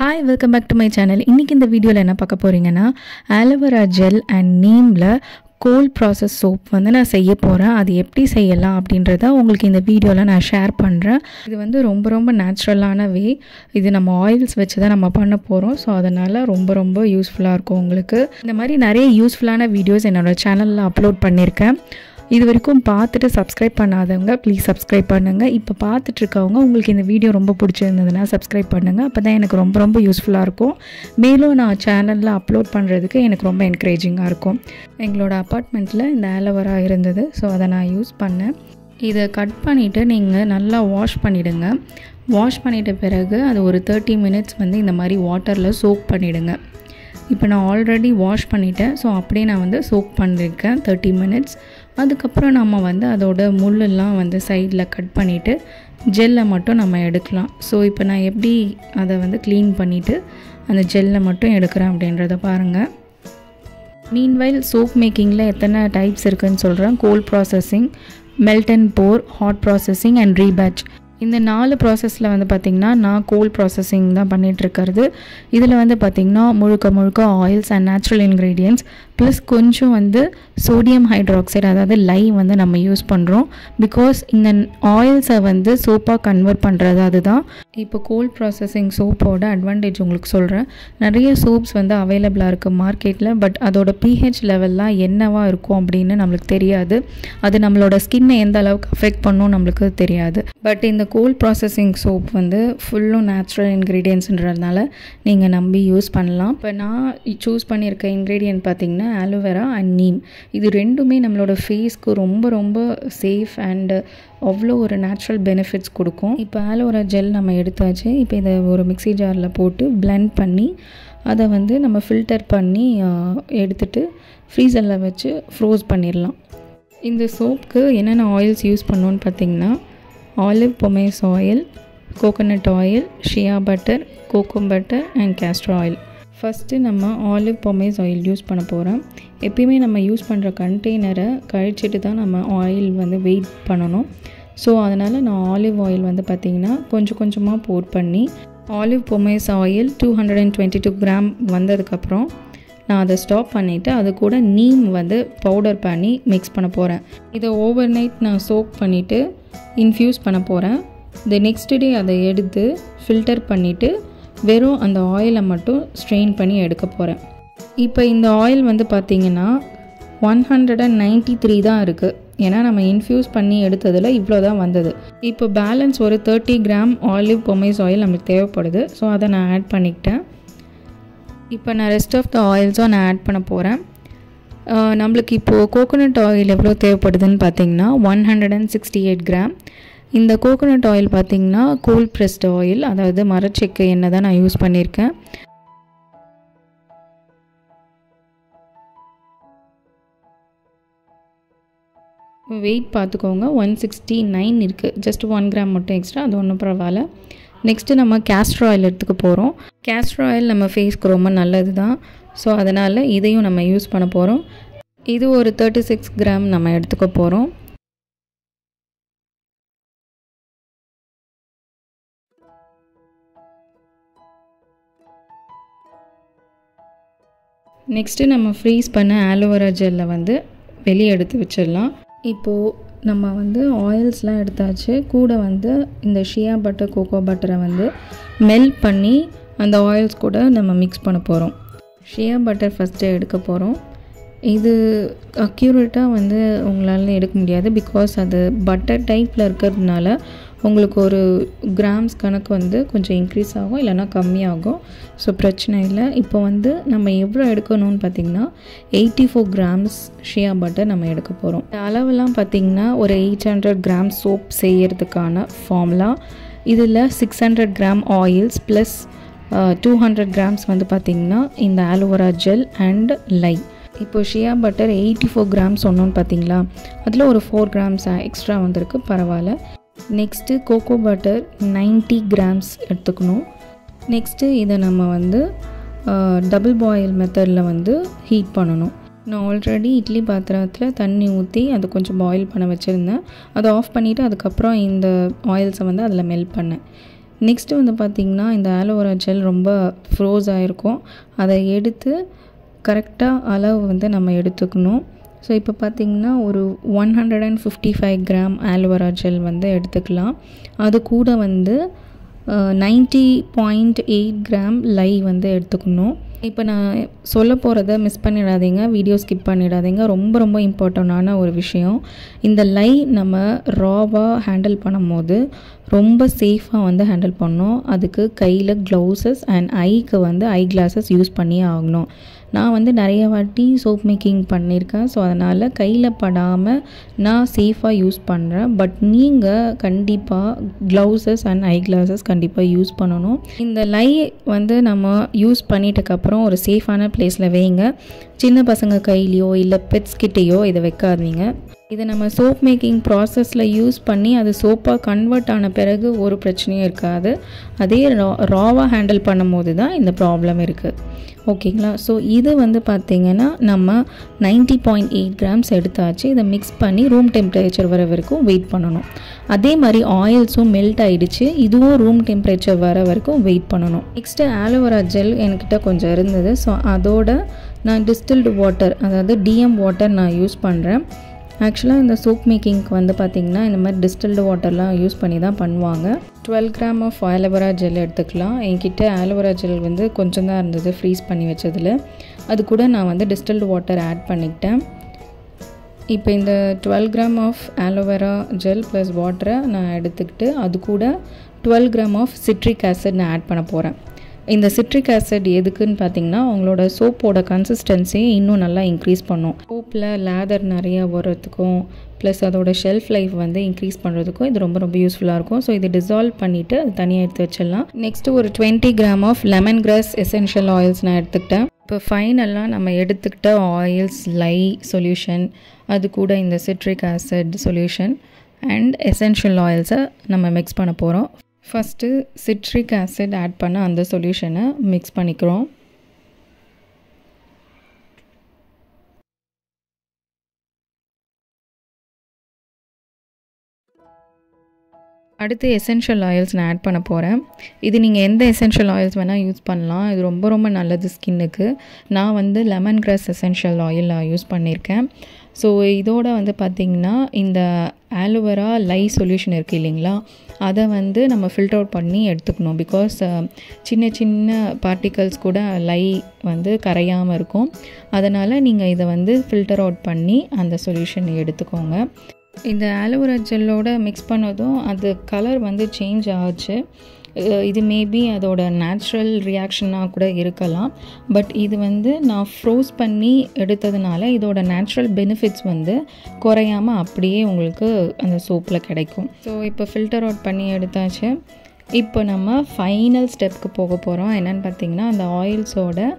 Hi, welcome back to my channel. இன்னைக்கு இந்த வீடியோல என்ன பார்க்க போறீங்கன்னா ஆலோவேரா ஜெல் அண்ட் நீம்ல கோல்ட் ப்ராசஸ் சோப் வந்து நான் செய்ய போகிறேன். அது எப்படி செய்யலாம் அப்படின்றத உங்களுக்கு இந்த வீடியோவில் நான் ஷேர் பண்ணுறேன். இது வந்து ரொம்ப நேச்சுரலான வே. இது நம்ம ஆயில்ஸ் வச்சு தான் நம்ம பண்ண போகிறோம். ஸோ அதனால் ரொம்ப யூஸ்ஃபுல்லாக இருக்கும் உங்களுக்கு. இந்த மாதிரி நிறைய யூஸ்ஃபுல்லான வீடியோஸ் என்னோடய சேனலில் அப்லோட் பண்ணியிருக்கேன். இது வரைக்கும் பார்த்துட்டு சப்ஸ்கிரைப் பண்ணாதவங்க ப்ளீஸ் சப்ஸ்கிரைப் பண்ணுங்கள். இப்போ பார்த்துட்ருக்கவங்க உங்களுக்கு இந்த வீடியோ ரொம்ப பிடிச்சிருந்ததுன்னா சப்ஸ்கிரைப் பண்ணுங்கள். அப்போ தான் எனக்கு ரொம்ப யூஸ்ஃபுல்லாக இருக்கும். மேலும் நான் சேனலில் அப்லோட் பண்ணுறதுக்கு எனக்கு ரொம்ப என்கரேஜிங்காக இருக்கும். எங்களோட அப்பார்ட்மெண்ட்டில் இந்த ஆலோவேரா இருந்தது. ஸோ அதை நான் யூஸ் பண்ணேன். இதை கட் பண்ணிவிட்டு நீங்கள் நல்லா வாஷ் பண்ணிவிடுங்க. வாஷ் பண்ணிட்ட பிறகு அது ஒரு 30 மினிட்ஸ் வந்து இந்த மாதிரி வாட்டரில் சோக் பண்ணிவிடுங்க. இப்போ நான் ஆல்ரெடி வாஷ் பண்ணிட்டேன். ஸோ அப்படியே நான் வந்து சோக் பண்ணியிருக்கேன் 30 மினிட்ஸ். அதுக்கப்புறம் நம்ம வந்து அதோட முள்ளெல்லாம் வந்து சைடில் கட் பண்ணிவிட்டு ஜெல்லை மட்டும் நம்ம எடுக்கலாம். ஸோ இப்போ நான் எப்படி அதை வந்து க்ளீன் பண்ணிவிட்டு அந்த ஜெல்லை மட்டும் எடுக்கிறேன் அப்படின்றத பாருங்கள். மீன்வைல் சோப் மேக்கிங்கில் எத்தனை டைப்ஸ் இருக்குதுன்னு சொல்கிறேன். Cold processing, melt and pour, hot processing and rebatch. இந்த 4 ப்ராசஸில் வந்து பார்த்திங்கன்னா நான் கோல்ட் ப்ராசஸிங் தான் பண்ணிகிட்ருக்கிறது. இதில் வந்து பார்த்திங்கன்னா முழுக்க oils and natural ingredients plus கொஞ்சம் வந்து சோடியம் ஹைட்ராக்சைடு அதாவது லைம் வந்து நம்ம யூஸ் பண்ணுறோம். பிகாஸ் இந்த ஆயில்ஸை வந்து சோப்பாக கன்வெர்ட் பண்ணுறது அதுதான். இப்போ கோல்ட் ப்ராசஸிங் சோப்போட அட்வான்டேஜ் உங்களுக்கு சொல்கிறேன். நிறைய சோப்ஸ் வந்து அவைலபிளாக இருக்குது மார்க்கெட்டில். பட் அதோட pH லெவல்லாம் என்னவா இருக்கும் அப்படின்னு நம்மளுக்கு தெரியாது. அது நம்மளோட ஸ்கின்னை எந்த அளவுக்கு அஃபெக்ட் பண்ணும் நம்மளுக்கு தெரியாது. பட் இந்த கோல்ட் ப்ராசஸிங் சோப் வந்து ஃபுல்லும் நேச்சுரல் இன்க்ரீடியன்ட்ஸ்ன்றதுனால நீங்கள் நம்பி யூஸ் பண்ணலாம். இப்போ நான் சூஸ் பண்ணியிருக்க இன்க்ரீடியன்ட் பார்த்திங்கன்னா ஆலோவேரா அண்ட் நீம். இது ரெண்டுமே நம்மளோட ஃபேஸ்க்கு ரொம்ப சேஃப் அண்ட் அவ்வளோ ஒரு நேச்சுரல் பெனிஃபிட்ஸ் கொடுக்கும். இப்போ ஆலோவேரா ஜெல் நம்ம எடுத்தாச்சு. இப்போ இதை ஒரு மிக்ஸி ஜாரில் போட்டு பிளெண்ட் பண்ணி அதை வந்து நம்ம ஃபில்டர் பண்ணி எடுத்துகிட்டு ஃப்ரீசரில் வச்சு ஃப்ரோஸ் பண்ணிடலாம். இந்த சோப்புக்கு என்னென்ன ஆயில்ஸ் யூஸ் பண்ணோன்னு பார்த்திங்கன்னா olive pomace oil, coconut oil, shea butter, cocoa butter and castor oil. First நம்ம ஆலிவ் பொமேஸ் ஆயில் யூஸ் பண்ண போகிறோம். எப்பயுமே நம்ம யூஸ் பண்ணுற கண்டெய்னரை கழிச்சிட்டு தான் நம்ம ஆயில் வந்து வெயிட் பண்ணணும். ஸோ அதனால் நான் ஆலிவ் ஆயில் வந்து பார்த்திங்கன்னா கொஞ்சமாக போர் பண்ணி ஆலிவ் பொமேஸ் ஆயில் 222 கிராம் வந்ததுக்கப்புறம் நான் அதை ஸ்டாப் பண்ணிவிட்டு அது கூட நீம் வந்து பவுடர் பண்ணி மிக்ஸ் பண்ண போகிறேன். இதை ஓவர் நைட் நான் சோக் பண்ணிவிட்டு இன்ஃப்யூஸ் பண்ண போகிறேன். த நெக்ஸ்ட் டே அதை எடுத்து ஃபில்டர் பண்ணிவிட்டு வெறும் அந்த ஆயிலை மட்டும் ஸ்ட்ரெயின் பண்ணி எடுக்க போகிறேன். இப்போ இந்த ஆயில் வந்து பார்த்திங்கன்னா 193 தான் இருக்குது. ஏன்னா நம்ம இன்ஃப்யூஸ் பண்ணி எடுத்ததில் இவ்வளோ தான் வந்தது. இப்போ பேலன்ஸ் ஒரு 30 கிராம் ஆலிவ் பொமேஸ் ஆயில் நமக்கு தேவைப்படுது. ஸோ அதை நான் ஆட் பண்ணிக்கிட்டேன். இப்போ நான் ரெஸ்ட் ஆஃப் த ஆயில்ஸும் நான் ஆட் பண்ண போகிறேன். நம்மளுக்கு இப்போது கோகோனட் ஆயில் எவ்வளோ தேவைப்படுதுன்னு பார்த்திங்கன்னா 168 கிராம். இந்த கோகோனட் ஆயில் பார்த்திங்கன்னா கோல்ட் ப்ரெஸ்ட் ஆயில், அதாவது மரச்செக்கு எண்ணெய் தான் நான் யூஸ் பண்ணியிருக்கேன். வெயிட் பார்த்துக்கோங்க, 169 இருக்குது. ஜஸ்ட் 1 கிராம் மட்டும் எக்ஸ்ட்ரா, அது ஒன்றும் பரவாயில்ல. நெக்ஸ்ட்டு நம்ம கேஸ்டர் ஆயில் எடுத்துக்க போகிறோம். கேஸ்டர் ஆயில் நம்ம ஃபேஸ்க்கு ரொம்ப நல்லது தான். ஸோ அதனால் இதையும் நம்ம யூஸ் பண்ண போகிறோம். இது ஒரு 36 கிராம் நம்ம எடுத்துக்க போகிறோம். நெக்ஸ்ட்டு நம்ம ஃப்ரீஸ் பண்ண ஆலோவேரா ஜெல்லை வந்து வெளியே எடுத்து வச்சிடலாம். இப்போது நம்ம வந்து ஆயில்ஸ்லாம் எடுத்தாச்சு. கூட வந்து இந்த ஷியா பட்டர், கோகோ பட்டரை வந்து மெல்ட் பண்ணி அந்த ஆயில்ஸ் கூட நம்ம மிக்ஸ் பண்ண போகிறோம். ஷியா பட்டர் ஃபஸ்ட்டு எடுக்க போகிறோம். இது அக்யூரேட்டாக வந்து உங்களால் எடுக்க முடியாது. பிகாஸ் அது பட்டர் டைப்பில் இருக்கிறதுனால உங்களுக்கு ஒரு கிராம்ஸ் கணக்கு வந்து கொஞ்சம் இன்க்ரீஸ் ஆகும், இல்லைனா கம்மியாகும். ஸோ பிரச்சனை இல்லை. இப்போ வந்து நம்ம எவ்வளோ எடுக்கணும்னு பார்த்திங்கன்னா 84 கிராம்ஸ் ஷியா பட்டர் நம்ம எடுக்க போகிறோம். அளவெல்லாம் பார்த்திங்கன்னா ஒரு 800 கிராம் சோப் செய்கிறதுக்கான ஃபார்முலா. இதில் 600 கிராம் ஆயில்ஸ் ப்ளஸ் 200 கிராம்ஸ் வந்து பார்த்திங்கன்னா இந்த ஆலோவேரா ஜெல் அண்ட் லைம். இப்போ ஷியா பட்டர் 84 கிராம்ஸ் சொன்னோன்னு பார்த்தீங்களா, அதில் ஒரு 4 கிராம்ஸ் எக்ஸ்ட்ரா வந்திருக்கு, பரவாயில்ல. நெக்ஸ்ட்டு கோகோ பட்டர் 90 கிராம்ஸ் எடுத்துக்கணும். நெக்ஸ்ட்டு இதை நம்ம வந்து டபுள் பாயில் மெத்தடில் வந்து ஹீட் பண்ணணும். நான் ஆல்ரெடி இட்லி பாத்திரத்தில் தண்ணி ஊற்றி அதை கொஞ்சம் பாயில் பண்ண வச்சுருந்தேன். அதை ஆஃப் பண்ணிவிட்டு அதுக்கப்புறம் இந்த ஆயில்ஸை வந்து அதில் மெல்ட் பண்ணேன். நெக்ஸ்ட்டு வந்து பார்த்திங்கன்னா இந்த ஆலோவேரா ஜெல் ரொம்ப ஃப்ரோஸ் ஆகிருக்கும். அதை எடுத்து கரெக்டாக அளவு வந்து நம்ம எடுத்துக்கணும். ஸோ இப்போ பார்த்திங்கன்னா ஒரு 155 கிராம் ஆலோவேரா ஜெல் வந்து எடுத்துக்கலாம். அது கூட வந்து 90.8 கிராம் லை வந்து எடுத்துக்கணும். இப்போ நான் சொல்ல போகிறத மிஸ் பண்ணிடாதீங்க, வீடியோ ஸ்கிப் பண்ணிடாதீங்க. ரொம்ப ரொம்ப இம்பார்ட்டண்டான ஒரு விஷயம். இந்த லை நம்ம ராவாக ஹேண்டில் பண்ணும்போது ரொம்ப சேஃபாக வந்து ஹேண்டில் பண்ணணும். அதுக்கு கையில் க்ளவுஸஸ் அண்ட் ஐக்கு வந்து ஐ கிளாஸஸ் யூஸ் பண்ணியே ஆகணும். நான் வந்து நிறைய வாட்டி சோப் மேக்கிங் பண்ணியிருக்கேன். ஸோ அதனால் கையில் படாமல் நான் சேஃபாக யூஸ் பண்ணுறேன். பட் நீங்கள் கண்டிப்பாக க்ளவுஸஸ் அண்ட் ஐ கிளாஸஸ் கண்டிப்பாக யூஸ் பண்ணணும். இந்த லை வந்து நம்ம யூஸ் பண்ணிட்டதுக்கப்புறம் ஒரு சேஃபான பிளேஸில் வைங்க. சின்ன பசங்க கையிலையோ இல்லை பெட்ஸ் கிட்டேயோ இதை வைக்காதீங்க. இதை நம்ம சோப் மேக்கிங் ப்ராசஸில் யூஸ் பண்ணி அது சோப்பாக கன்வெர்ட் ஆன பிறகு ஒரு பிரச்சனையும் இருக்காது. அதே ராவாக ஹேண்டில் பண்ணும் போது தான் இந்த ப்ராப்ளம் இருக்குது. ஓகேங்களா? ஸோ இது வந்து பார்த்திங்கன்னா நம்ம 90.8 கிராம்ஸ் எடுத்தாச்சு. இதை மிக்ஸ் பண்ணி ரூம் டெம்பரேச்சர் வர வரைக்கும் வெயிட் பண்ணணும். அதே மாதிரி ஆயில்ஸும் மெல்ட் ஆகிடுச்சு. இதுவும் ரூம் டெம்பரேச்சர் வர வரைக்கும் வெயிட் பண்ணணும். நெக்ஸ்ட்டு ஆலோவேரா ஜெல் என்கிட்ட கொஞ்சம் இருந்தது. ஸோ அதோட நான் டிஸ்டில்டு வாட்டர், அதாவது டிஎம் வாட்டர் நான் யூஸ் பண்ணுறேன். ஆக்சுவலாக இந்த சோப் மேக்கிங்க்கு வந்து பார்த்திங்கன்னா இந்த மாதிரி டிஸ்டில்டு வாட்டர்லாம் யூஸ் பண்ணி தான் பண்ணுவாங்க. 12 கிராம் ஆஃப் ஆலோவேரா ஜெல் எடுத்துக்கலாம். என்கிட்ட ஆலோவேரா ஜெல் வந்து கொஞ்சம் தான் இருந்தது ஃப்ரீஸ் பண்ணி வச்சதில். அது கூட நான் வந்து டிஸ்டில்டு வாட்டர் ஆட் பண்ணிக்கிட்டேன். இப்போ இந்த 12 gram of aloe vera gel plus வாட்டரை நான் எடுத்துக்கிட்டு அது கூட 12 கிராம் ஆஃப் சிட்ரிக் ஆசிட் நான் ஆட் பண்ண போகிறேன். இந்த சிட்ரிக் ஆசிட் எதுக்குன்னு பார்த்தீங்கன்னா உங்களோட சோப்போட கன்சிஸ்டன்சியை இன்னும் நல்லா இன்க்ரீஸ் பண்ணும். சோப்பில் லேதர் நிறையா வர்றதுக்கும் ப்ளஸ் அதோட ஷெல்ஃப் லைஃப் வந்து இன்க்ரீஸ் பண்ணுறதுக்கும் இது ரொம்ப ரொம்ப யூஸ்ஃபுல்லாக இருக்கும். ஸோ இதை டிசால்வ் பண்ணிவிட்டு அது தனியாக எடுத்து வச்சிடலாம். நெக்ஸ்ட்டு ஒரு 20 gram of lemongrass essential oils நான் எடுத்துக்கிட்டேன். இப்போ ஃபைனலாக நம்ம எடுத்துக்கிட்ட ஆயில்ஸ், லை சொல்யூஷன், அது கூட இந்த citric acid solution and essential ஆயில்ஸை நம்ம மிக்ஸ் பண்ண போகிறோம். ஃபஸ்ட்டு சிட்ரிக் ஆசிட் ஆட் பண்ண அந்த சொல்யூஷனை மிக்ஸ் பண்ணிக்கிறோம். அடுத்து எசென்ஷியல் ஆயில்ஸ் நான் ஆட் பண்ண போகிறேன். இது நீங்கள் எந்த எசென்ஷியல் ஆயில்ஸ் வேணால் யூஸ் பண்ணலாம். இது ரொம்ப ரொம்ப நல்லது ஸ்கின்னுக்கு. நான் வந்து lemon grass essential oil use பண்ணியிருக்கேன். ஸோ இதோட வந்து பார்த்திங்கன்னா இந்த ஆலோவேரா லை சொல்யூஷன் இருக்குது இல்லைங்களா, அதை வந்து நம்ம ஃபில்டர் அவுட் பண்ணி எடுத்துக்கணும். பிகாஸ் சின்ன சின்ன பார்ட்டிகல்ஸ் கூட லை வந்து கரையாமல் இருக்கும். அதனால் நீங்கள் இதை வந்து ஃபில்டர் அவுட் பண்ணி அந்த சொல்யூஷன் எடுத்துக்கோங்க. இந்த ஆலோவேரா ஜெல்லோட மிக்ஸ் பண்ணதும் அது கலர் வந்து சேஞ்ச் ஆச்சு. இது மேபி அதோட நேச்சுரல் ரியாக்ஷனாக கூட இருக்கலாம். பட் இது வந்து நான் ஃப்ரோஸ் பண்ணி எடுத்ததுனால இதோட நேச்சுரல் பெனிஃபிட்ஸ் வந்து குறையாமல் அப்படியே உங்களுக்கு அந்த சோப்பில் கிடைக்கும். ஸோ இப்போ ஃபில்டர் அவுட் பண்ணி எடுத்தாச்சு. இப்போ நம்ம ஃபைனல் ஸ்டெப்க்கு போக போகிறோம். என்னென்னு பார்த்திங்கன்னா அந்த ஆயில்ஸோட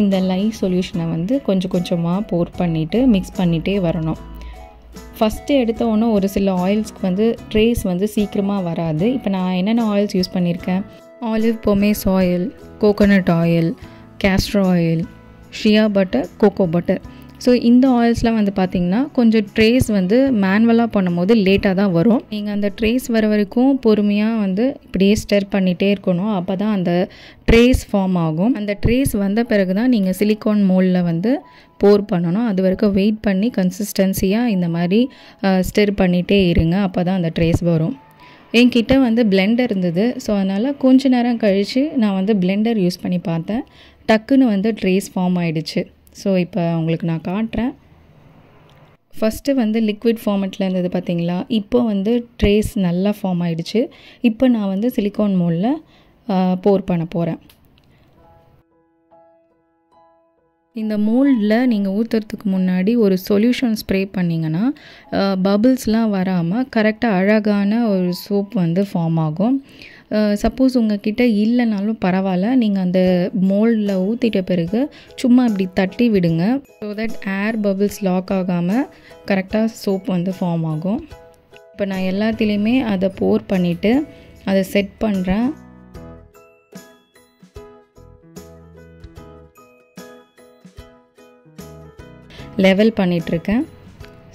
இந்த லை சொல்யூஷனை வந்து கொஞ்சம் கொஞ்சமாக போர் பண்ணிவிட்டு மிக்ஸ் பண்ணிகிட்டே வரணும். ஃபஸ்ட்டு எடுத்த உடனே ஒரு சில ஆயில்ஸ்க்கு வந்து ட்ரேஸ் வந்து சீக்கிரமாக வராது. இப்போ நான் என்னென்ன ஆயில்ஸ் யூஸ் பண்ணியிருக்கேன், olive pomace oil, coconut oil, castor oil, shea butter, cocoa butter. So இந்த ஆயில்ஸ்லாம் வந்து பார்த்திங்கன்னா கொஞ்சம் ட்ரேஸ் வந்து மேனுவலாக பண்ணும்போது லேட்டாக தான் வரும். நீங்கள் அந்த ட்ரேஸ் வர வரைக்கும் பொறுமையாக வந்து இப்படியே ஸ்டர் பண்ணிகிட்டே இருக்கணும். அப்போ தான் அந்த ட்ரேஸ் ஃபார்ம் ஆகும். அந்த ட்ரேஸ் வந்த பிறகு தான் நீங்கள் சிலிக்கான் மோல்டில் வந்து போர் பண்ணணும். அது வரைக்கும் வெயிட் பண்ணி கன்சிஸ்டன்சியாக இந்த மாதிரி ஸ்டர் பண்ணிகிட்டே இருங்க. அப்போ தான் அந்த ட்ரேஸ் வரும். என்கிட்ட வந்து பிளெண்டர் இருந்தது. ஸோ அதனால் கொஞ்ச நேரம் கழித்து நான் வந்து பிளெண்டர் யூஸ் பண்ணி பார்த்தேன். டக்குன்னு வந்து ட்ரேஸ் ஃபார்ம் ஆகிடுச்சு. ஸோ இப்போ உங்களுக்கு நான் காட்டுறேன். ஃபஸ்ட்டு வந்து லிக்விட் ஃபார்மெட்டில் இருந்தது பார்த்தீங்களா, இப்போ வந்து ட்ரேஸ் நல்லா ஃபார்ம் ஆகிடுச்சு. இப்போ நான் வந்து சிலிக்கான் மோல்டில் போர் பண்ண போகிறேன். இந்த மோல்டில் நீங்கள் ஊற்றுறதுக்கு முன்னாடி ஒரு சொல்யூஷன் ஸ்ப்ரே பண்ணிங்கன்னா பபிள்ஸ்லாம் வராமல் கரெக்டாக அழகான ஒரு சோப் வந்து ஃபார்ம் ஆகும். சப்போஸ் உங்ககிட்ட இல்லைனாலும் பரவாயில்ல, நீங்கள் அந்த மோல்டில் ஊற்றிட்ட பிறகு சும்மா இப்படி தட்டி விடுங்க. So that air bubbles lock ஆகாமல் கரெக்டாக சோப் வந்து ஃபார்ம் ஆகும். இப்போ நான் எல்லாத்துலேயுமே அதை போர் பண்ணிவிட்டு அதை செட் பண்ணுறேன். லெவல் பண்ணிகிட்ருக்கேன்.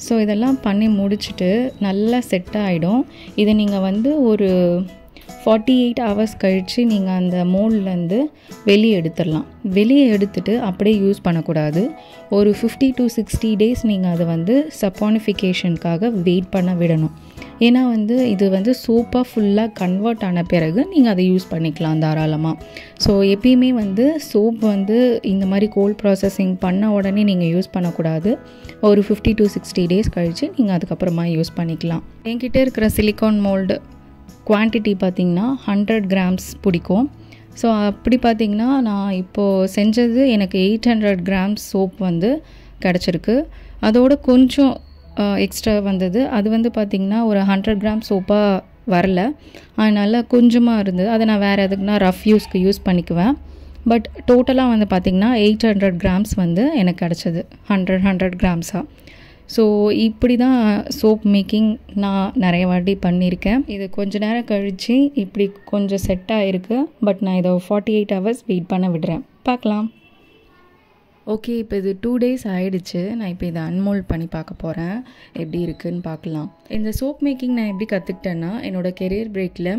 ஸோ இதெல்லாம் பண்ணி முடிச்சுட்டு நல்லா செட் ஆகிடும். இதை நீங்கள் வந்து ஒரு 48 ஹவர்ஸ் கழித்து நீங்கள் அந்த மோல்ட்லேருந்து வெளியே எடுத்துடலாம். வெளியே எடுத்துட்டு அப்படியே யூஸ் பண்ணக்கூடாது. ஒரு 50 to 60 டேஸ் நீங்கள் அதை வந்து சப்பானிஃபிகேஷனுக்காக வெயிட் பண்ண விடணும். ஏன்னா வந்து இது வந்து சோப்பாக ஃபுல்லாக கன்வெர்ட் ஆன பிறகு நீங்கள் அதை யூஸ் பண்ணிக்கலாம் தாராளமாக. ஸோ எப்பயுமே வந்து சோப் வந்து இந்த மாதிரி கோல்ட் ப்ராசஸிங் பண்ண உடனே நீங்கள் யூஸ் பண்ணக்கூடாது. ஒரு 50 to 60 டேஸ் கழித்து நீங்கள் அதுக்கப்புறமா யூஸ் பண்ணிக்கலாம். என்கிட்ட இருக்கிற சிலிக்கான் மோல்டு குவான்டிட்டி பார்த்திங்கன்னா 100 grams பிடிக்கும். ஸோ அப்படி பார்த்திங்கன்னா நான் இப்போது செஞ்சது எனக்கு 800 grams சோப் வந்து கிடச்சிருக்கு. அதோட கொஞ்சம் எக்ஸ்ட்ரா வந்தது. அது வந்து பார்த்திங்கன்னா ஒரு 100 grams சோப்பாக வரல, அதனால் கொஞ்சமாக இருந்தது. அதை நான் வேறு எதுக்குன்னா ரஃப் யூஸ்க்கு யூஸ் பண்ணிக்குவேன். பட் டோட்டலாக வந்து பார்த்திங்கன்னா 800 grams வந்து எனக்கு கிடச்சிது 100 grams-ஆக. ஸோ இப்படி தான் சோப் மேக்கிங் நான் நிறைய வாட்டி பண்ணியிருக்கேன். இது கொஞ்சம் நேரம் கழித்து இப்படி கொஞ்சம் செட் ஆகிருக்கு. பட் நான் இதை 48 hours வெயிட் பண்ண விடுறேன். பார்க்கலாம். ஓகே, இப்போ இது 2 days ஆகிடுச்சு. நான் இப்போ இதை அன்மோல்ட் பண்ணி பார்க்க போகிறேன், எப்படி இருக்குதுன்னு பார்க்கலாம். இந்த சோப் மேக்கிங் நான் எப்படி கற்றுக்கிட்டேன்னா, என்னோடய கெரியர் பிரேக்கில்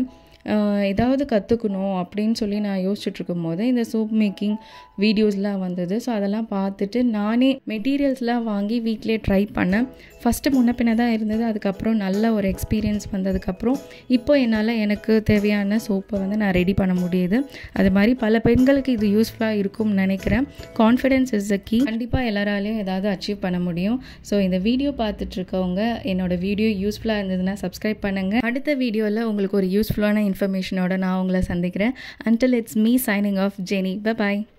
ஏதாவது கற்றுக்கணும் அப்படின்னு சொல்லி நான் யோசிச்சுட்ருக்கும் போது இந்த சோப் மேக்கிங் வீடியோஸ்லாம் வந்தது. ஸோ அதெல்லாம் பார்த்துட்டு நானே மெட்டீரியல்ஸ்லாம் வாங்கி வீட்டிலே ட்ரை பண்ணேன். ஃபஸ்ட்டு முன்ன பின்ன தான் இருந்தது. அதுக்கப்புறம் நல்ல ஒரு எக்ஸ்பீரியன்ஸ் வந்ததுக்கப்புறம் இப்போ என்னால் எனக்கு தேவையான சோப்பை வந்து நான் ரெடி பண்ண முடியுது. அது மாதிரி பல பெண்களுக்கு இது யூஸ்ஃபுல்லாக இருக்கும்னு நினைக்கிறேன். Confidence is the key. கண்டிப்பாக எல்லாராலையும் ஏதாவது அச்சீவ் பண்ண முடியும். ஸோ இந்த வீடியோ பார்த்துட்ருக்கவங்க என்னோடய வீடியோ யூஸ்ஃபுல்லாக இருந்ததுன்னா சப்ஸ்கிரைப் பண்ணுங்கள். அடுத்த வீடியோவில் உங்களுக்கு ஒரு யூஸ்ஃபுல்லான இன்ஃபர்மேஷனோட நான் உங்களை சந்திக்கிறேன். Until it's me signing off, Jenny. Bye-bye.